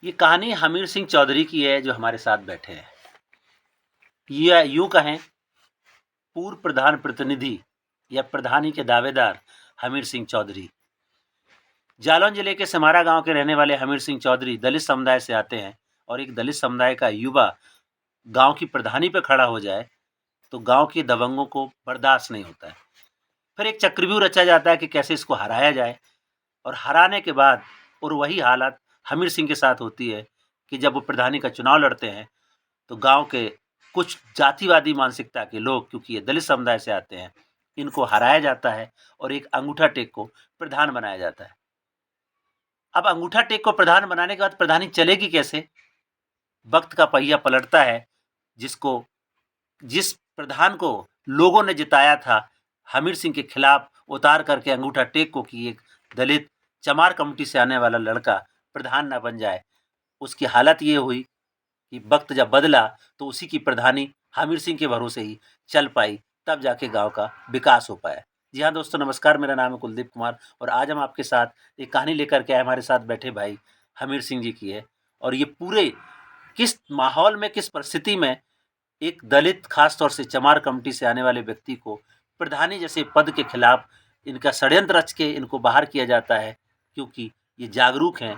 ये कहानी हमीर सिंह चौधरी की है जो हमारे साथ बैठे हैं। ये यूं कहें, पूर्व प्रधान प्रतिनिधि या प्रधानी के दावेदार हमीर सिंह चौधरी। जालौन जिले के समारा गांव के रहने वाले हमीर सिंह चौधरी दलित समुदाय से आते हैं और एक दलित समुदाय का युवा गांव की प्रधानी पर खड़ा हो जाए तो गांव के दबंगों को बर्दाश्त नहीं होता है। फिर एक चक्रव्यूह रचा जाता है कि कैसे इसको हराया जाए, और हराने के बाद और वही हालत हमीर सिंह के साथ होती है कि जब वो प्रधानी का चुनाव लड़ते हैं तो गांव के कुछ जातिवादी मानसिकता के लोग, क्योंकि ये दलित समुदाय से आते हैं, इनको हराया जाता है और एक अंगूठा टेक को प्रधान बनाया जाता है। अब अंगूठा टेक को प्रधान बनाने के बाद प्रधानी चलेगी कैसे? वक्त का पहिया पलटता है। जिस प्रधान को लोगों ने जिताया था हमीर सिंह के खिलाफ उतार करके अंगूठा टेक को कि एक दलित चमार कमेटी से आने वाला लड़का प्रधान न बन जाए, उसकी हालत ये हुई कि वक्त जब बदला तो उसी की प्रधानी हमीर सिंह के भरोसे ही चल पाई, तब जाके गांव का विकास हो पाया। जी हाँ दोस्तों, नमस्कार। मेरा नाम है कुलदीप कुमार और आज हम आपके साथ एक कहानी लेकर के आए। हमारे साथ बैठे भाई हमीर सिंह जी की है और ये पूरे किस माहौल में, किस परिस्थिति में एक दलित, खास तौर से चमार कमेटी से आने वाले व्यक्ति को प्रधानी जैसे पद के खिलाफ इनका षड्यंत्र रच के इनको बाहर किया जाता है, क्योंकि ये जागरूक हैं,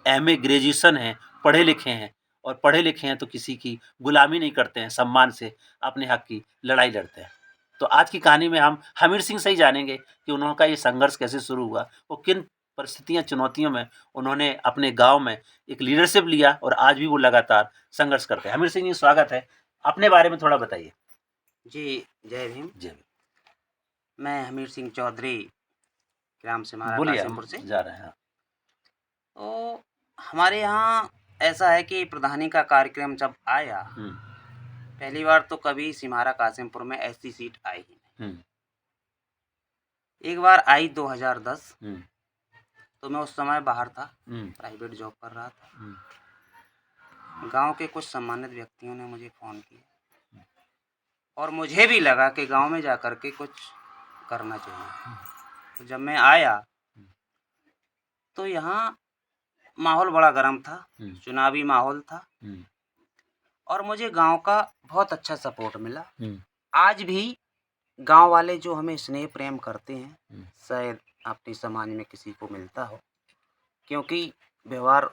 एमए ग्रेजुएशन हैं, पढ़े लिखे हैं, और पढ़े लिखे हैं तो किसी की गुलामी नहीं करते हैं, सम्मान से अपने हक की लड़ाई लड़ते हैं। तो आज की कहानी में हम हमीर सिंह से ही जानेंगे कि उनका ये संघर्ष कैसे शुरू हुआ, वो किन परिस्थितियां, चुनौतियों में उन्होंने अपने गांव में एक लीडरशिप लिया और आज भी वो लगातार संघर्ष करते हैं। हमीर सिंह जी, स्वागत है। अपने बारे में थोड़ा बताइए। जी, जय भीम। जय भीम। मैं हमीर सिंह चौधरी, ग्राम सिमारा बोलिए, कासिमपुर हम से। जा रहे हैं। तो हमारे यहाँ ऐसा है कि प्रधानी का कार्यक्रम जब आया, पहली बार तो कभी सिमारा कासिमपुर में ऐसी सीट आई ही नहीं। एक बार आई 2010, तो मैं उस समय बाहर था, प्राइवेट जॉब कर रहा था। गांव के कुछ सम्मानित व्यक्तियों ने मुझे फ़ोन किया और मुझे भी लगा कि गांव में जाकर के कुछ करना चाहिए। तो जब मैं आया तो यहाँ माहौल बड़ा गर्म था, चुनावी माहौल था और मुझे गांव का बहुत अच्छा सपोर्ट मिला। आज भी गांव वाले जो हमें स्नेह प्रेम करते हैं, शायद अपने समाज में किसी को मिलता हो, क्योंकि व्यवहार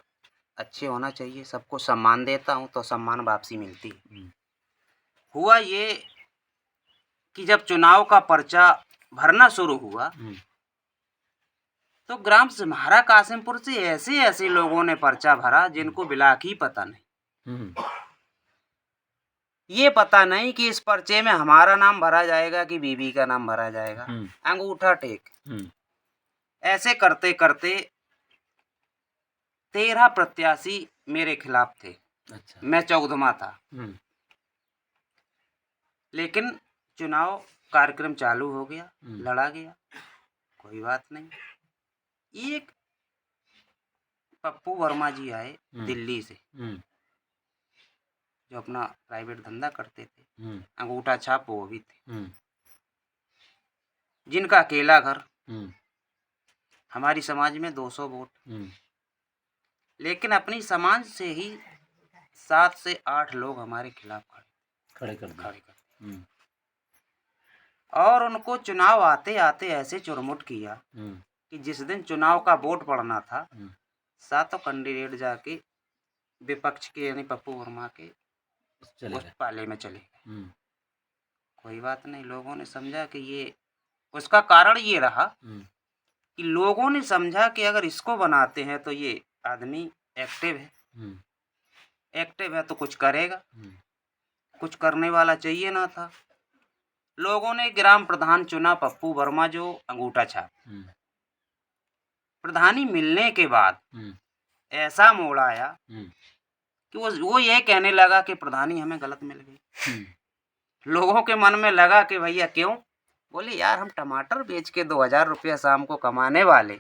अच्छे होना चाहिए। सबको सम्मान देता हूँ तो सम्मान वापसी मिलती है। हुआ ये कि जब चुनाव का पर्चा भरना शुरू हुआ तो ग्राम सिम्हारा कासिमपुर से ऐसे ऐसे लोगों ने पर्चा भरा जिनको बिलाक ही पता नहीं। ये पता नहीं कि इस पर्चे में हमारा नाम भरा जाएगा कि बीबी का नाम भरा जाएगा। अंगूठा टेक। ऐसे करते करते 13 प्रत्याशी मेरे खिलाफ थे। अच्छा। मैं 14वां था। लेकिन चुनाव कार्यक्रम चालू हो गया, लड़ा गया, कोई बात नहीं। एक पप्पू वर्मा जी आए दिल्ली से, जो अपना प्राइवेट धंधा करते थे, अंगूठा छाप वो भी थे, जिनका अकेला घर। हमारी समाज में 200 वोट, लेकिन अपनी समाज से ही 7 से 8 लोग हमारे खिलाफ खड़े कर और उनको चुनाव आते आते ऐसे चुरमुट किया कि जिस दिन चुनाव का वोट पड़ना था, 7 कैंडिडेट जाके विपक्ष के यानी पप्पू वर्मा के उस पाले में चले गए। कोई बात नहीं, लोगों ने समझा कि ये, उसका कारण ये रहा कि लोगों ने समझा कि अगर इसको बनाते हैं तो ये आदमी एक्टिव है, एक्टिव है तो कुछ करेगा, कुछ करने वाला चाहिए ना था। लोगों ने ग्राम प्रधान चुना पप्पू वर्मा, जो अंगूठा छाप। प्रधानी मिलने के बाद ऐसा मोड़ आया कि वो ये कहने लगा कि प्रधानी हमें गलत मिल गई। लोगों के मन में लगा कि भैया क्यों? बोले यार, हम टमाटर बेच के 2000 रुपया शाम को कमाने वाले,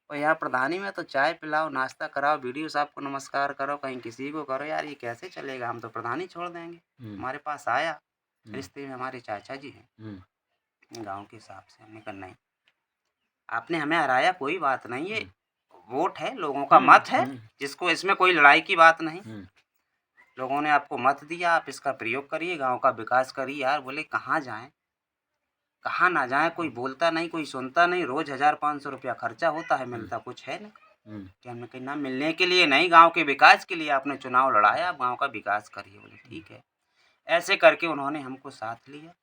और यहाँ प्रधानी में तो चाय पिलाओ, नाश्ता कराओ, वीडियो साहब को नमस्कार करो, कहीं किसी को करो, यार ये कैसे चलेगा? हम तो प्रधानी छोड़ देंगे। हमारे पास आया, रिश्ते में हमारे चाचा जी हैं, गांव के हिसाब से। हमने कहा नहीं, आपने हमें हराया, कोई बात नहीं, ये वोट है, लोगों का मत है, जिसको इसमें कोई लड़ाई की बात नहीं। लोगों ने आपको मत दिया, आप इसका प्रयोग करिए, गांव का विकास करिए। यार बोले कहाँ जाएं, कहाँ ना जाएं, कोई बोलता नहीं, कोई सुनता नहीं। रोज 1,000-500 रुपया खर्चा होता है, मिलता कुछ है नहीं। कि हमने कहा ना, मिलने के लिए नहीं, गांव के विकास के लिए आपने चुनाव लड़ाया, आप गांव का विकास करिए। बोले ठीक है। ऐसे करके उन्होंने हमको साथ लिया।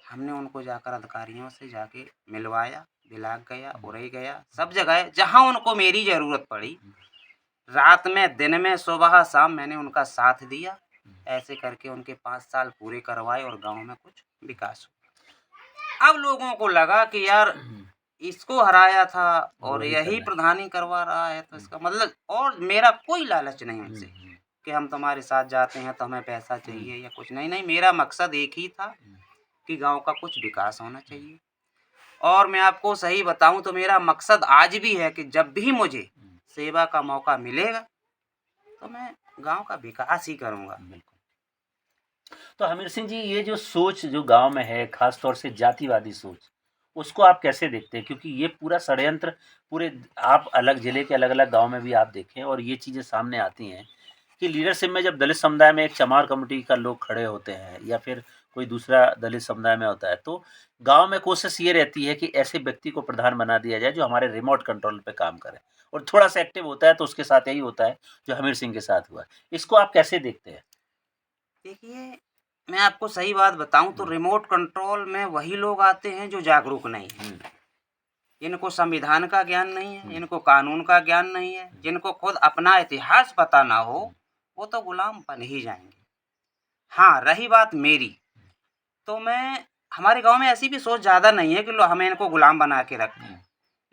हमने उनको जाकर अधिकारियों से जाके मिलवाया, बिलाक गया, उरई गया, सब जगह जहाँ उनको मेरी ज़रूरत पड़ी, रात में, दिन में, सुबह शाम मैंने उनका साथ दिया। ऐसे करके उनके 5 साल पूरे करवाए और गांव में कुछ विकास हुआ। अब लोगों को लगा कि यार इसको हराया था और यही प्रधानी करवा रहा है, तो इसका मतलब, और मेरा कोई लालच नहीं उनसे कि हम तुम्हारे साथ जाते हैं तो हमें पैसा चाहिए या कुछ नहीं। नहीं, मेरा मकसद एक ही था कि गांव का कुछ विकास होना चाहिए। और मैं आपको सही बताऊं तो मेरा मकसद आज भी है कि जब भी मुझे सेवा का मौका मिलेगा तो मैं गांव का विकास ही करूंगा। तो हमीर सिंह जी, ये जो सोच जो गांव में है, खास तौर से जातिवादी सोच, उसको आप कैसे देखते हैं? क्योंकि ये पूरा षड्यंत्र पूरे, आप अलग जिले के अलग अलग गांव में भी आप देखें और ये चीज़ें सामने आती हैं कि लीडरशिप में जब दलित समुदाय में एक चमार कमेटी का लोग खड़े होते हैं या फिर कोई दूसरा दलित समुदाय में होता है, तो गांव में कोशिश ये रहती है कि ऐसे व्यक्ति को प्रधान बना दिया जाए जो हमारे रिमोट कंट्रोल पे काम करे, और थोड़ा सा एक्टिव होता है तो उसके साथ यही होता है जो हमीर सिंह के साथ हुआ। इसको आप कैसे देखते हैं? देखिए, मैं आपको सही बात बताऊं तो रिमोट कंट्रोल में वही लोग आते हैं जो जागरूक नहीं है, इनको संविधान का ज्ञान नहीं है, इनको कानून का ज्ञान नहीं है, जिनको खुद अपना इतिहास पता ना हो, वो तो गुलाम बन ही जाएंगे। हाँ, रही बात मेरी, तो मैं, हमारे गांव में ऐसी भी सोच ज़्यादा नहीं है कि हमें इनको गुलाम बना के रखें।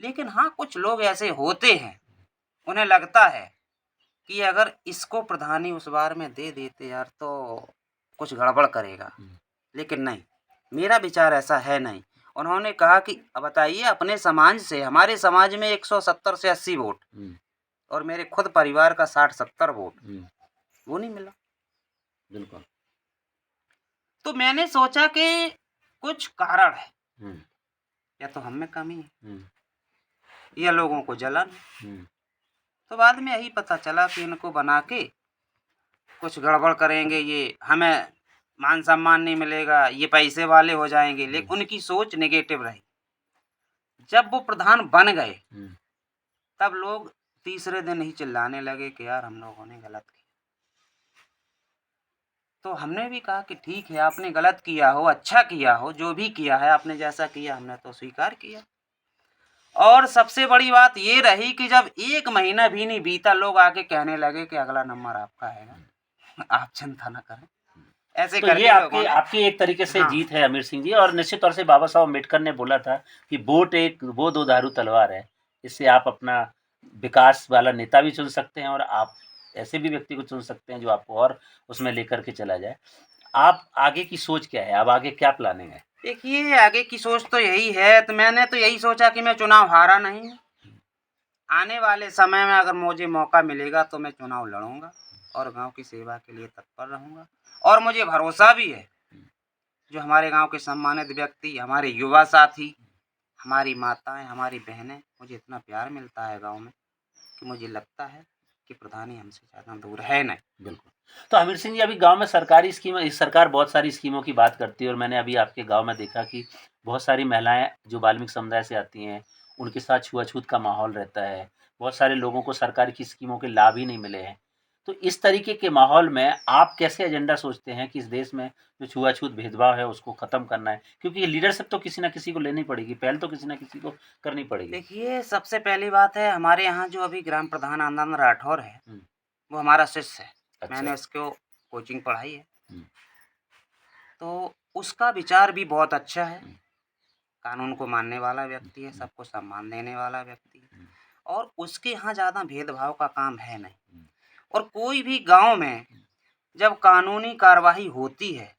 लेकिन हाँ, कुछ लोग ऐसे होते हैं, उन्हें लगता है कि अगर इसको प्रधानी उस बार में दे देते यार तो कुछ गड़बड़ करेगा। लेकिन नहीं, मेरा विचार ऐसा है नहीं। उन्होंने कहा कि अब बताइए, अपने समाज से, हमारे समाज में 170 से 80 वोट और मेरे खुद परिवार का 60-70 वोट, वो नहीं मिला। बिल्कुल। तो मैंने सोचा कि कुछ कारण है, या तो हम में कमी है या लोगों को जलन। तो बाद में यही पता चला कि इनको बना के कुछ गड़बड़ करेंगे, ये हमें मान सम्मान नहीं मिलेगा, ये पैसे वाले हो जाएंगे। लेकिन उनकी सोच नेगेटिव रही। जब वो प्रधान बन गए तब लोग तीसरे दिन ही चिल्लाने लगे कि यार हम लोगों ने गलत किया। तो हमने भी कहा कि ठीक है, आपने गलत किया हो, अच्छा किया हो, जो भी किया है आपने, जैसा किया हमने तो स्वीकार किया। और सबसे बड़ी बात ये रही कि जब 1 महीना भी नहीं बीता, लोग आके कहने लगे कि अगला नंबर आपका आएगा, आप चिंता न करें। ऐसे तो करके ये आपकी एक तरीके से जीत है हमीर सिंह जी। और निश्चित तौर से बाबा साहब अम्बेडकर ने बोला था कि वोट एक वो दो धारू तलवार है, इससे आप अपना विकास वाला नेता भी चुन सकते हैं और आप ऐसे भी व्यक्ति को चुन सकते हैं जो आपको और उसमें लेकर के चला जाए। आप आगे की सोच क्या है? अब आगे क्या प्लानिंग है? देखिए, आगे की सोच तो यही है, तो मैंने तो यही सोचा कि मैं चुनाव हारा नहीं हूँ। आने वाले समय में अगर मुझे मौका मिलेगा तो मैं चुनाव लड़ूंगा और गांव की सेवा के लिए तत्पर रहूंगा। और मुझे भरोसा भी है, जो हमारे गांव के सम्मानित व्यक्ति, हमारे युवा साथी, हमारी माताएं, हमारी बहनें, मुझे इतना प्यार मिलता है गांव में कि मुझे लगता है कि प्रधानी हमसे ज़्यादा दूर है नहीं। बिल्कुल। तो हमीर सिंह जी, अभी गांव में सरकारी स्कीम, सरकार बहुत सारी स्कीमों की बात करती है और मैंने अभी आपके गांव में देखा कि बहुत सारी महिलाएं जो वाल्मीकि समुदाय से आती हैं, उनके साथ छुआछूत का माहौल रहता है। बहुत सारे लोगों को सरकार की स्कीमों के लाभ ही नहीं मिले हैं। तो इस तरीके के माहौल में आप कैसे एजेंडा सोचते हैं कि इस देश में जो छुआछूत भेदभाव है उसको ख़त्म करना है? क्योंकि ये लीडरशिप तो किसी न किसी को लेनी पड़ेगी, पहल तो किसी न किसी को करनी पड़ेगी। देखिए, सबसे पहली बात है, हमारे यहाँ जो अभी ग्राम प्रधान आनंद राठौर है, वो हमारा शिष्य है। अच्छा। मैंने उसको कोचिंग पढ़ाई है, तो उसका विचार भी बहुत अच्छा है। कानून को मानने वाला व्यक्ति है, सबको सम्मान देने वाला व्यक्ति है, और उसके यहाँ ज़्यादा भेदभाव का काम है नहीं। और कोई भी गांव में जब कानूनी कार्रवाई होती है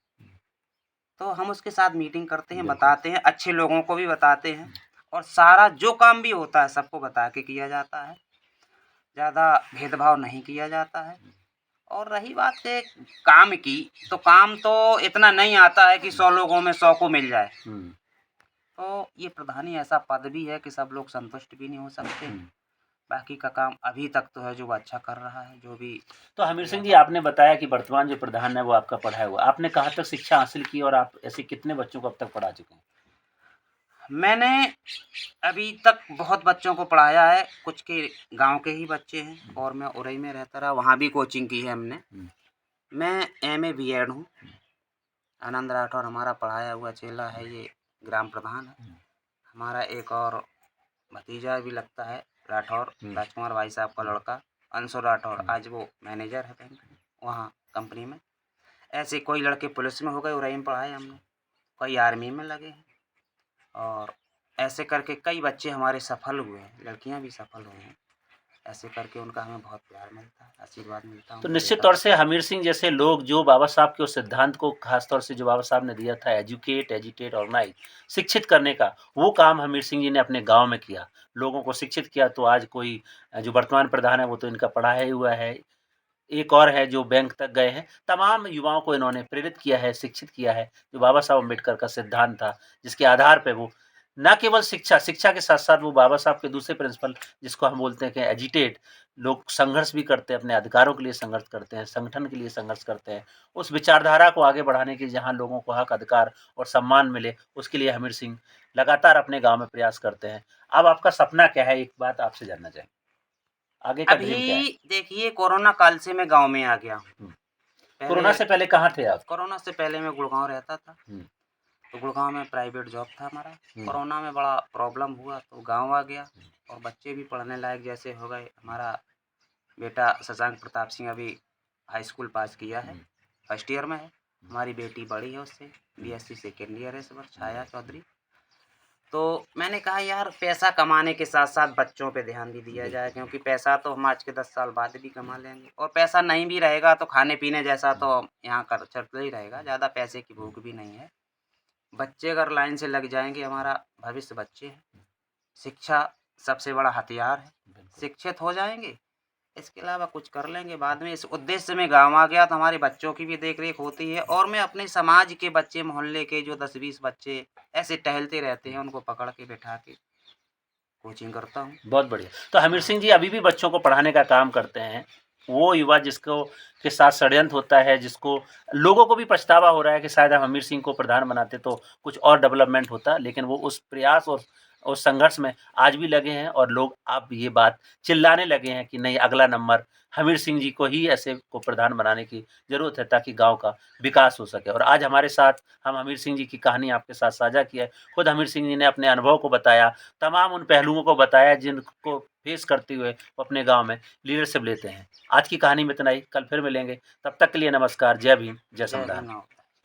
तो हम उसके साथ मीटिंग करते हैं, बताते हैं, अच्छे लोगों को भी बताते हैं, और सारा जो काम भी होता है सबको बता के किया जाता है। ज़्यादा भेदभाव नहीं किया जाता है। और रही बात के काम की, तो काम तो इतना नहीं आता है कि 100 लोगों में 100 को मिल जाए। तो ये प्रधानी ऐसा पद भी है कि सब लोग संतुष्ट भी नहीं हो सकते। बाकी का काम अभी तक तो है जो वो अच्छा कर रहा है, जो भी। तो हमीर सिंह जी, आपने बताया कि वर्तमान जो प्रधान है वो आपका पढ़ा है हुआ, आपने कहाँ तक शिक्षा हासिल की और आप ऐसे कितने बच्चों को अब तक पढ़ा चुके हैं? मैंने अभी तक बहुत बच्चों को पढ़ाया है, कुछ के गांव के ही बच्चे हैं और मैं उरई में रहता रहा, वहाँ भी कोचिंग की है हमने। मैं एमए बीएड हूँ। आनंद राठौर हमारा पढ़ाया हुआ चेला है, ये ग्राम प्रधान है। हमारा एक और भतीजा भी लगता है राठौर, राजकुमार भाई साहब का लड़का अंशु राठौर, आज वो मैनेजर है बैंक वहाँ कंपनी में। ऐसे कोई लड़के पुलिस में हो गए, उरई में पढ़ाए हमने, कोई आर्मी में लगे हैं, और ऐसे करके कई बच्चे हमारे सफल हुए हैं, लड़कियां भी सफल हुई हैं। ऐसे करके उनका हमें बहुत प्यार मिलता है, आशीर्वाद मिलता है। तो निश्चित तौर से हमीर सिंह जैसे लोग जो बाबा साहब के उस सिद्धांत को, खास तौर से जो बाबा साहब ने दिया था एजुकेट, एजिटेट, ऑर्गेनाइज, शिक्षित करने का, वो काम हमीर सिंह जी ने अपने गांव में किया, लोगों को शिक्षित किया। तो आज कोई जो वर्तमान प्रधान है वो तो इनका पढ़ा ही हुआ है, एक और है जो बैंक तक गए हैं। तमाम युवाओं को इन्होंने प्रेरित किया है, शिक्षित किया है, जो बाबा साहब अम्बेडकर का सिद्धांत था, जिसके आधार पे वो न केवल शिक्षा के साथ-साथ वो बाबा साहब के दूसरे प्रिंसिपल, जिसको हम बोलते हैं कि एजिटेट, लोग संघर्ष भी करते हैं, अपने अधिकारों के लिए संघर्ष करते हैं, संगठन के लिए संघर्ष करते हैं। उस विचारधारा को आगे बढ़ाने के, जहाँ लोगों को हक, अधिकार और सम्मान मिले, उसके लिए हमीर सिंह लगातार अपने गाँव में प्रयास करते हैं। अब आपका सपना क्या है? एक बात आपसे जानना चाहेंगे। आगे का ड्रीम क्या है? अभी देखिए, कोरोना काल से मैं गांव में आ गया हूँ। कोरोना से पहले कहाँ थे आप? कोरोना से पहले मैं गुड़गांव रहता था, तो गुड़गांव में प्राइवेट जॉब था हमारा। कोरोना में बड़ा प्रॉब्लम हुआ तो गांव आ गया, और बच्चे भी पढ़ने लायक जैसे हो गए। हमारा बेटा शशांक प्रताप सिंह अभी हाई स्कूल पास किया है, फर्स्ट ईयर में है। हमारी बेटी बड़ी है उससे, बीएससी सेकेंड ईयर है इस बार, छाया चौधरी। तो मैंने कहा यार, पैसा कमाने के साथ साथ बच्चों पे ध्यान भी दिया जाए, क्योंकि पैसा तो हम आज के 10 साल बाद भी कमा लेंगे, और पैसा नहीं भी रहेगा तो खाने पीने जैसा तो यहाँ कर चलता ही रहेगा, ज़्यादा पैसे की भूख भी नहीं है। बच्चे अगर लाइन से लग जाएंगे, हमारा भविष्य बच्चे हैं। शिक्षा सबसे बड़ा हथियार है, शिक्षित हो जाएंगे, इसके अलावा कुछ कर लेंगे बाद में। इस उद्देश्य से मैं गाँव आ गया, तो हमारे बच्चों की भी देख रेख होती है, और मैं अपने समाज के बच्चे, मोहल्ले के जो 10-20 बच्चे ऐसे टहलते रहते हैं, उनको पकड़ के बैठा के कोचिंग करता हूँ। बहुत बढ़िया। तो हमीर सिंह जी अभी भी बच्चों को पढ़ाने का काम करते हैं। वो युवा जिसको के साथ षड्यंत्र होता है, जिसको लोगों को भी पछतावा हो रहा है कि शायद हम हमीर सिंह को प्रधान बनाते तो कुछ और डेवलपमेंट होता, लेकिन वो उस प्रयास और उस संघर्ष में आज भी लगे हैं, और लोग अब ये बात चिल्लाने लगे हैं कि नहीं, अगला नंबर हमीर सिंह जी को ही ऐसे को प्रधान बनाने की ज़रूरत है, ताकि गाँव का विकास हो सके। और आज हमारे साथ हम हमीर सिंह जी की कहानी आपके साथ साझा की है। खुद हमीर सिंह जी ने अपने अनुभव को बताया, तमाम उन पहलुओं को बताया जिनको फेस करते हुए वो अपने गाँव में लीडरशिप लेते हैं। आज की कहानी में इतना ही, कल फिर मिलेंगे। तब तक के लिए नमस्कार। जय भीम, जय जय संविधान। भीम।